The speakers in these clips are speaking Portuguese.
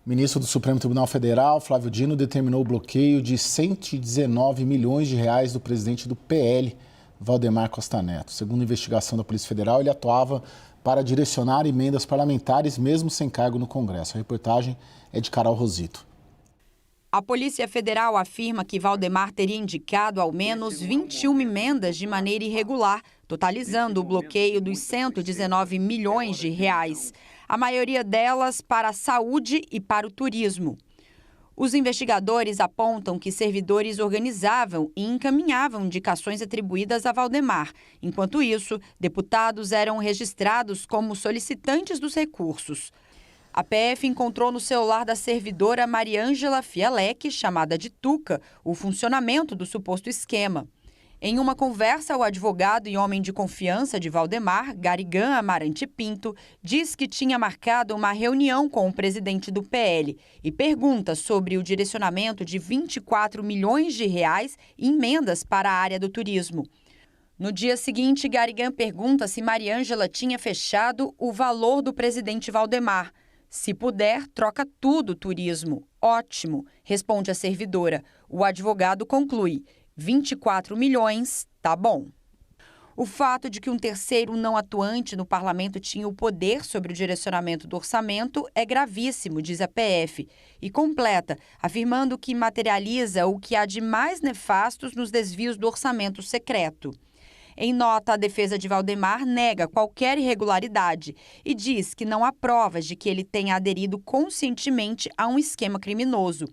O ministro do Supremo Tribunal Federal, Flávio Dino, determinou o bloqueio de 119 milhões de reais do presidente do PL, Valdemar Costa Neto. Segundo a investigação da Polícia Federal, ele atuava para direcionar emendas parlamentares, mesmo sem cargo no Congresso. A reportagem é de Carol Rosito. A Polícia Federal afirma que Valdemar teria indicado ao menos 21 emendas de maneira irregular, totalizando o bloqueio dos 119 milhões de reais. A maioria delas para a saúde e para o turismo. Os investigadores apontam que servidores organizavam e encaminhavam indicações atribuídas a Valdemar. Enquanto isso, deputados eram registrados como solicitantes dos recursos. A PF encontrou no celular da servidora Mariângela Fialec, chamada de Tuca, o funcionamento do suposto esquema. Em uma conversa, o advogado e homem de confiança de Valdemar, Garigan Amarante Pinto, diz que tinha marcado uma reunião com o presidente do PL e pergunta sobre o direcionamento de 24 milhões de reais em emendas para a área do turismo. No dia seguinte, Garigan pergunta se Mariângela tinha fechado o valor do presidente Valdemar. Se puder, troca tudo, turismo. Ótimo, responde a servidora. O advogado conclui: 24 milhões, tá bom. O fato de que um terceiro não atuante no parlamento tinha o poder sobre o direcionamento do orçamento é gravíssimo, diz a PF, e completa, afirmando que materializa o que há de mais nefastos nos desvios do orçamento secreto. Em nota, a defesa de Valdemar nega qualquer irregularidade e diz que não há provas de que ele tenha aderido conscientemente a um esquema criminoso.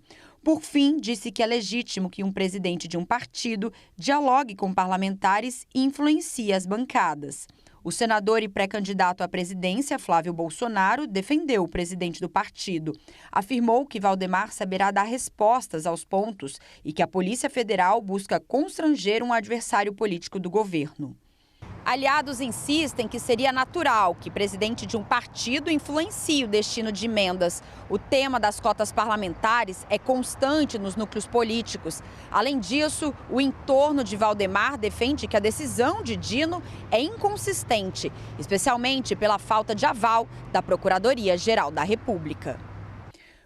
Por fim, disse que é legítimo que um presidente de um partido dialogue com parlamentares e influencie as bancadas. O senador e pré-candidato à presidência, Flávio Bolsonaro, defendeu o presidente do partido. Afirmou que Valdemar saberá dar respostas aos pontos e que a Polícia Federal busca constranger um adversário político do governo. Aliados insistem que seria natural que presidente de um partido influencie o destino de emendas. O tema das cotas parlamentares é constante nos núcleos políticos. Além disso, o entorno de Valdemar defende que a decisão de Dino é inconsistente, especialmente pela falta de aval da Procuradoria-Geral da República.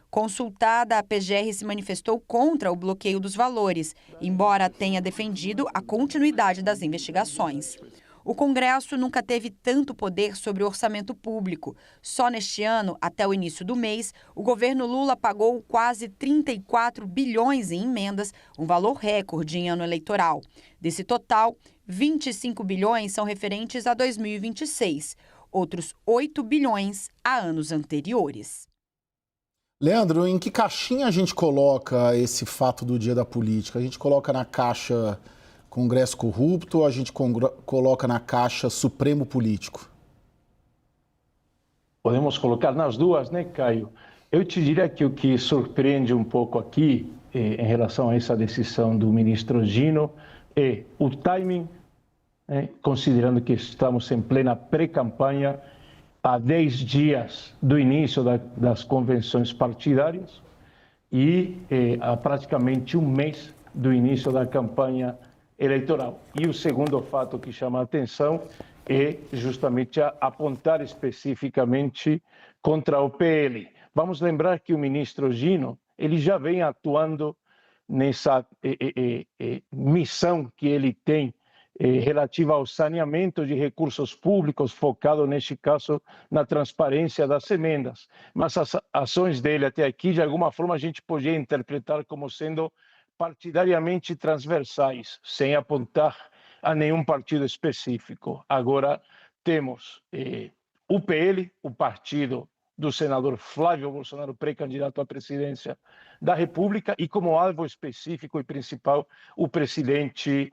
Consultada, a PGR se manifestou contra o bloqueio dos valores, embora tenha defendido a continuidade das investigações. O Congresso nunca teve tanto poder sobre o orçamento público. Só neste ano, até o início do mês, o governo Lula pagou quase 34 bilhões em emendas, um valor recorde em ano eleitoral. Desse total, 25 bilhões são referentes a 2026, outros 8 bilhões a anos anteriores. Leandro, em que caixinha a gente coloca esse fato do Dia da Política? A gente coloca na caixa Congresso corrupto ou a gente coloca na caixa Supremo político? Podemos colocar nas duas, né, Caio? Eu te diria que o que surpreende um pouco aqui, em relação a essa decisão do ministro Dino, é o timing, considerando que estamos em plena pré-campanha, há 10 dias do início das convenções partidárias e há praticamente um mês do início da campanha eleitoral. E o segundo fato que chama a atenção é justamente apontar especificamente contra o PL. Vamos lembrar que o ministro Dino, ele já vem atuando nessa missão que ele tem relativa ao saneamento de recursos públicos, focado, neste caso, na transparência das emendas. Mas as ações dele até aqui, de alguma forma, a gente podia interpretar como sendo partidariamente transversais, sem apontar a nenhum partido específico. Agora temos o PL, o partido do senador Flávio Bolsonaro, pré-candidato à presidência da República, e como alvo específico e principal, o presidente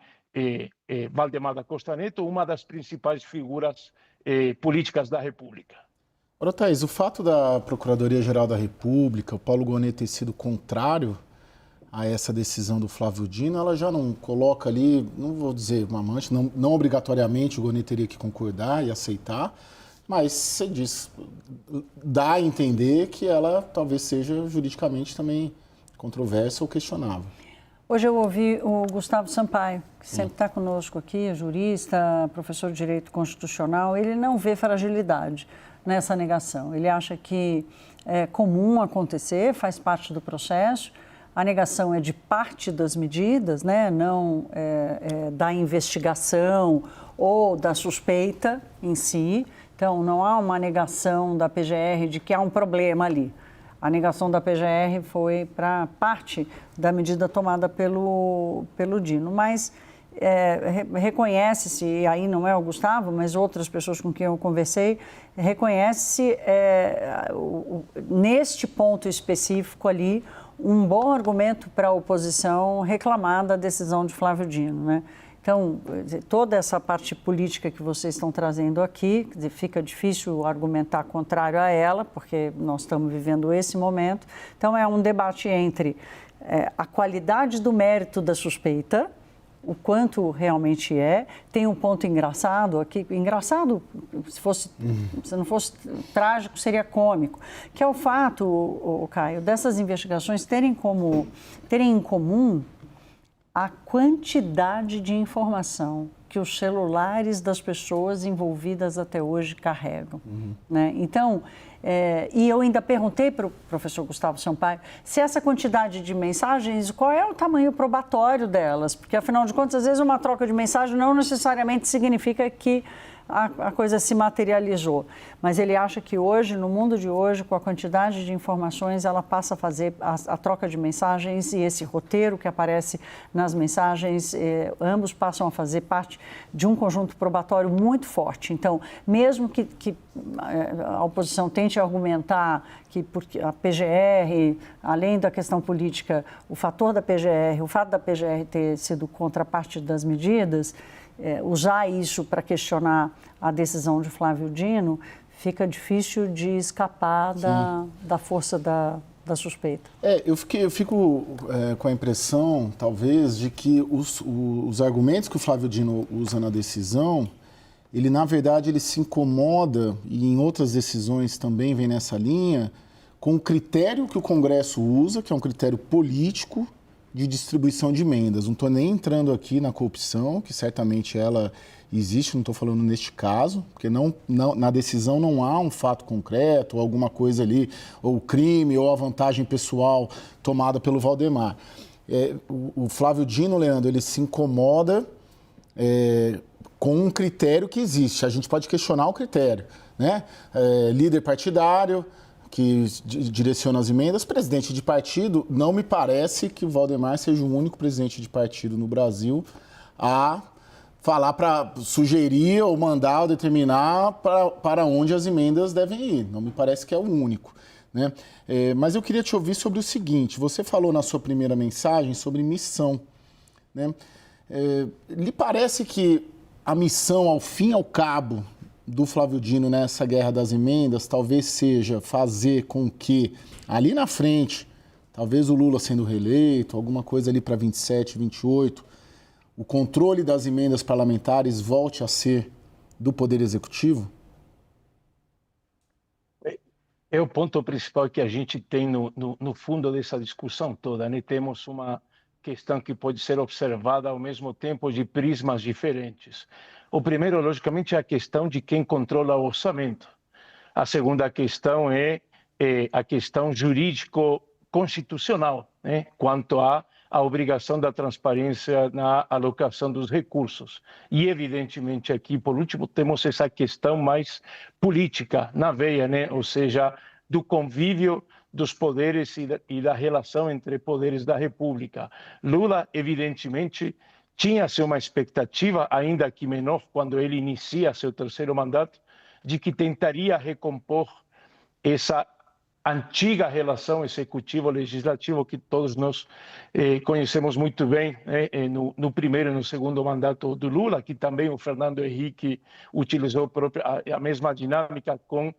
Valdemar da Costa Neto, uma das principais figuras políticas da República. Ora, Thaís, o fato da Procuradoria-Geral da República, o Paulo Gonet, ter sido contrário a essa decisão do Flávio Dino, ela já não coloca ali, não vou dizer uma mancha, não obrigatoriamente o Gonet teria que concordar e aceitar, mas você diz, dá a entender que ela talvez seja juridicamente também controversa ou questionável. Hoje eu ouvi o Gustavo Sampaio, que sempre está conosco aqui, jurista, professor de Direito Constitucional. Ele não vê fragilidade nessa negação. Ele acha que é comum acontecer, faz parte do processo. A negação é de parte das medidas, né? Não da investigação ou da suspeita em si. Então, não há uma negação da PGR de que há um problema ali. A negação da PGR foi para parte da medida tomada pelo Dino. Mas reconhece-se, e aí não é o Gustavo, mas outras pessoas com quem eu conversei, reconhece-se neste ponto específico ali um bom argumento para a oposição reclamar da decisão de Flávio Dino, né? Então, toda essa parte política que vocês estão trazendo aqui, fica difícil argumentar contrário a ela, porque nós estamos vivendo esse momento. Então, é um debate entre a qualidade do mérito da suspeita, o quanto realmente é. Tem um ponto engraçado aqui, engraçado, se não fosse trágico, seria cômico, que é o fato, Caio, dessas investigações terem em comum a quantidade de informação que os celulares das pessoas envolvidas até hoje carregam. Né? Então, e eu ainda perguntei para o professor Gustavo Sampaio se essa quantidade de mensagens, qual é o tamanho probatório delas? Porque, afinal de contas, às vezes uma troca de mensagem não necessariamente significa que a coisa se materializou. Mas ele acha que hoje, no mundo de hoje, com a quantidade de informações, ela passa a fazer a troca de mensagens e esse roteiro que aparece nas mensagens, ambos passam a fazer parte de um conjunto probatório muito forte. Então, mesmo que a oposição tente argumentar que porque a PGR, além da questão política, o fato da PGR ter sido contraparte das medidas, usar isso para questionar a decisão de Flávio Dino, fica difícil de escapar da força da suspeita. Eu fico com a impressão, talvez, de que os argumentos que o Flávio Dino usa na decisão, ele, na verdade, ele se incomoda, e em outras decisões também vem nessa linha, com o critério que o Congresso usa, que é um critério político, de distribuição de emendas. Não estou nem entrando aqui na corrupção, que certamente ela existe, não estou falando neste caso, porque na decisão não há um fato concreto, ou alguma coisa ali, ou crime, ou a vantagem pessoal tomada pelo Valdemar. O Flávio Dino, Leandro, ele se incomoda com um critério que existe. A gente pode questionar o critério, né? Líder partidário, que direciona as emendas, presidente de partido. Não me parece que o Valdemar seja o único presidente de partido no Brasil a falar para sugerir ou mandar ou determinar para onde as emendas devem ir. Não me parece que é o único, né? Mas eu queria te ouvir sobre o seguinte: você falou na sua primeira mensagem sobre missão, né? Lhe parece que a missão, ao fim e ao cabo, do Flávio Dino nessa guerra das emendas, talvez seja fazer com que, ali na frente, talvez o Lula sendo reeleito, alguma coisa ali para 27, 28, o controle das emendas parlamentares volte a ser do Poder Executivo? O ponto principal que a gente tem no fundo dessa discussão toda, né? Temos uma questão que pode ser observada ao mesmo tempo de prismas diferentes. O primeiro, logicamente, é a questão de quem controla o orçamento. A segunda questão é a questão jurídico-constitucional, né? Quanto à obrigação da transparência na alocação dos recursos. E, evidentemente, aqui, por último, temos essa questão mais política na veia, né? Ou seja, do convívio dos poderes e da relação entre poderes da República. Lula, evidentemente, tinha-se uma expectativa, ainda que menor, quando ele inicia seu terceiro mandato, de que tentaria recompor essa antiga relação executivo-legislativo que todos nós conhecemos muito bem, né? no primeiro e no segundo mandato do Lula, que também o Fernando Henrique utilizou a mesma dinâmica com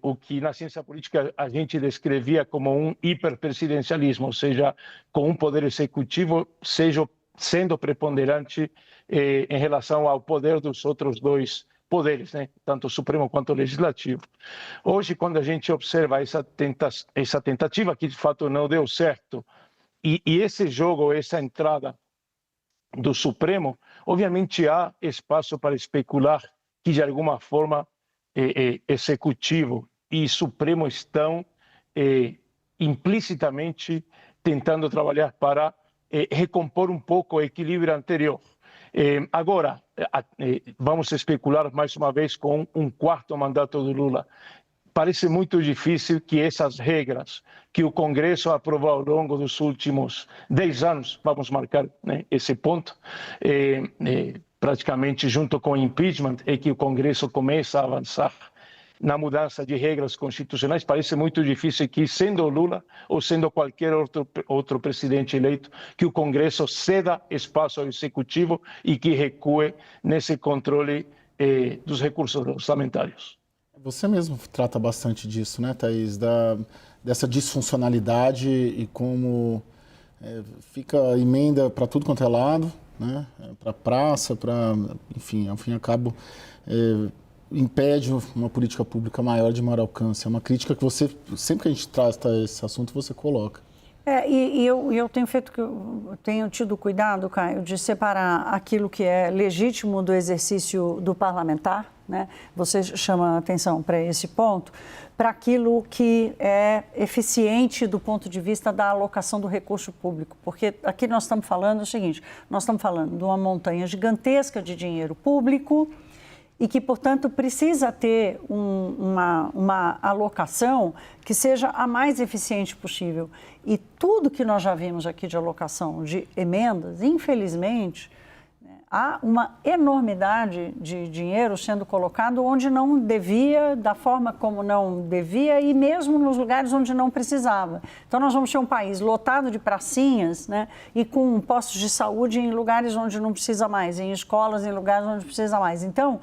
o que na ciência política a gente descrevia como um hiperpresidencialismo, ou seja, com um poder executivo sendo preponderante em relação ao poder dos outros dois poderes, né? Tanto o Supremo quanto o Legislativo. Hoje, quando a gente observa essa tentativa, que de fato não deu certo, e esse jogo, essa entrada do Supremo, obviamente há espaço para especular que, de alguma forma, Executivo e Supremo estão implicitamente tentando trabalhar para recompor um pouco o equilíbrio anterior. Agora, vamos especular mais uma vez com um quarto mandato do Lula. Parece muito difícil que essas regras que o Congresso aprovou ao longo dos últimos 10 anos, vamos marcar, né, esse ponto, praticamente junto com o impeachment, é que o Congresso começa a avançar na mudança de regras constitucionais. Parece muito difícil que, sendo o Lula ou sendo qualquer outro presidente eleito, que o Congresso ceda espaço ao Executivo e que recue nesse controle dos recursos orçamentários. Você mesmo trata bastante disso, né, Thaís? Dessa disfuncionalidade e como fica emenda para tudo quanto é lado, né? Para praça, enfim, ao fim e ao cabo, impede uma política pública maior, de maior alcance. É uma crítica que você, sempre que a gente trata esse assunto, você coloca. Eu tenho tido cuidado, Caio, de separar aquilo que é legítimo do exercício do parlamentar, né? Você chama a atenção para esse ponto, para aquilo que é eficiente do ponto de vista da alocação do recurso público. Porque aqui nós estamos falando o seguinte, nós estamos falando de uma montanha gigantesca de dinheiro público e que, portanto, precisa ter uma alocação que seja a mais eficiente possível. E tudo que nós já vimos aqui de alocação de emendas, infelizmente, há uma enormidade de dinheiro sendo colocado onde não devia, da forma como não devia e mesmo nos lugares onde não precisava. Então, nós vamos ter um país lotado de pracinhas, né, e com postos de saúde em lugares onde não precisa mais, em escolas em lugares onde precisa mais. Então,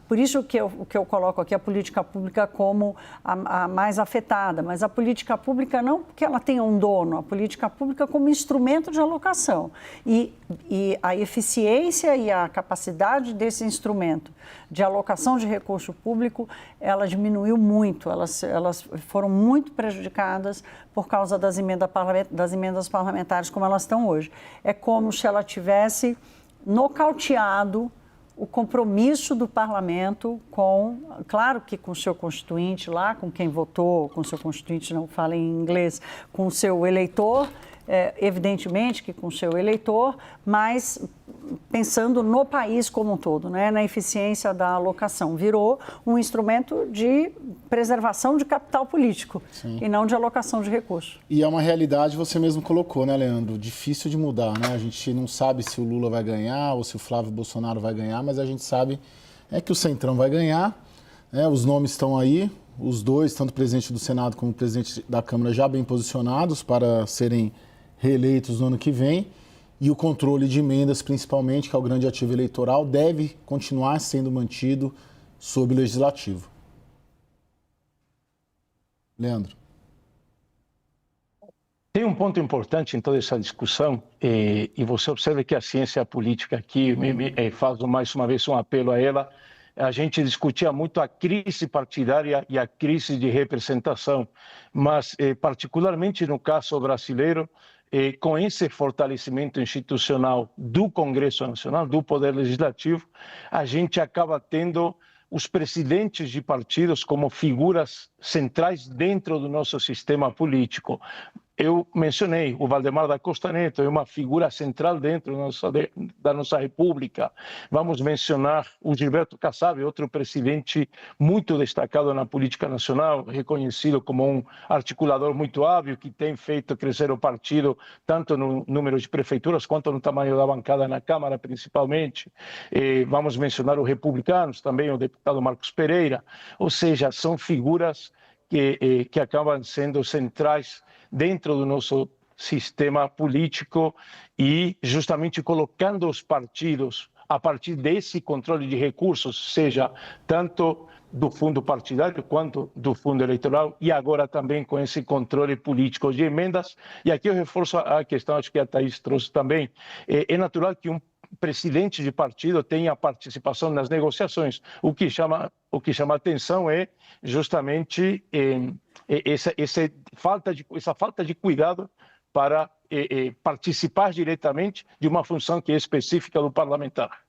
por isso que eu coloco aqui a política pública como a mais afetada, mas a política pública não porque ela tenha um dono, a política pública como instrumento de alocação. E a eficiência e a capacidade desse instrumento de alocação de recurso público, ela diminuiu muito, elas foram muito prejudicadas por causa das emendas parlamentares como elas estão hoje. É como se ela tivesse nocauteado o compromisso do parlamento claro que com o seu constituinte lá, com quem votou, com o seu constituinte, não fala em inglês, com o seu eleitor, evidentemente que com o seu eleitor, mas pensando no país como um todo, né, na eficiência da alocação. Virou um instrumento de preservação de capital político. Sim. E não de alocação de recursos. E é uma realidade, você mesmo colocou, né, Leandro? Difícil de mudar, né? A gente não sabe se o Lula vai ganhar ou se o Flávio Bolsonaro vai ganhar, mas a gente sabe que o Centrão vai ganhar, né? Os nomes estão aí, os dois, tanto o presidente do Senado como o presidente da Câmara, já bem posicionados para serem reeleitos no ano que vem, e o controle de emendas, principalmente, que é o grande ativo eleitoral, deve continuar sendo mantido sob o Legislativo. Leandro. Tem um ponto importante em toda essa discussão, e você observa que a ciência política aqui, faz mais uma vez um apelo a ela, a gente discutia muito a crise partidária e a crise de representação, mas particularmente no caso brasileiro, com esse fortalecimento institucional do Congresso Nacional, do Poder Legislativo, a gente acaba tendo os presidentes de partidos como figuras centrais dentro do nosso sistema político. Eu mencionei o Valdemar da Costa Neto, é uma figura central dentro da nossa República. Vamos mencionar o Gilberto Kassab, outro presidente muito destacado na política nacional, reconhecido como um articulador muito hábil, que tem feito crescer o partido, tanto no número de prefeituras quanto no tamanho da bancada na Câmara, principalmente. Vamos mencionar os republicanos, também o deputado Marcos Pereira. Ou seja, são figuras que acabam sendo centrais dentro do nosso sistema político e justamente colocando os partidos a partir desse controle de recursos, seja tanto do fundo partidário quanto do fundo eleitoral e agora também com esse controle político de emendas. E aqui eu reforço a questão, acho que a Thaís trouxe também, é natural que um presidente de partido tenha participação nas negociações. O que chama atenção é justamente essa falta de cuidado para participar diretamente de uma função que é específica do parlamentar.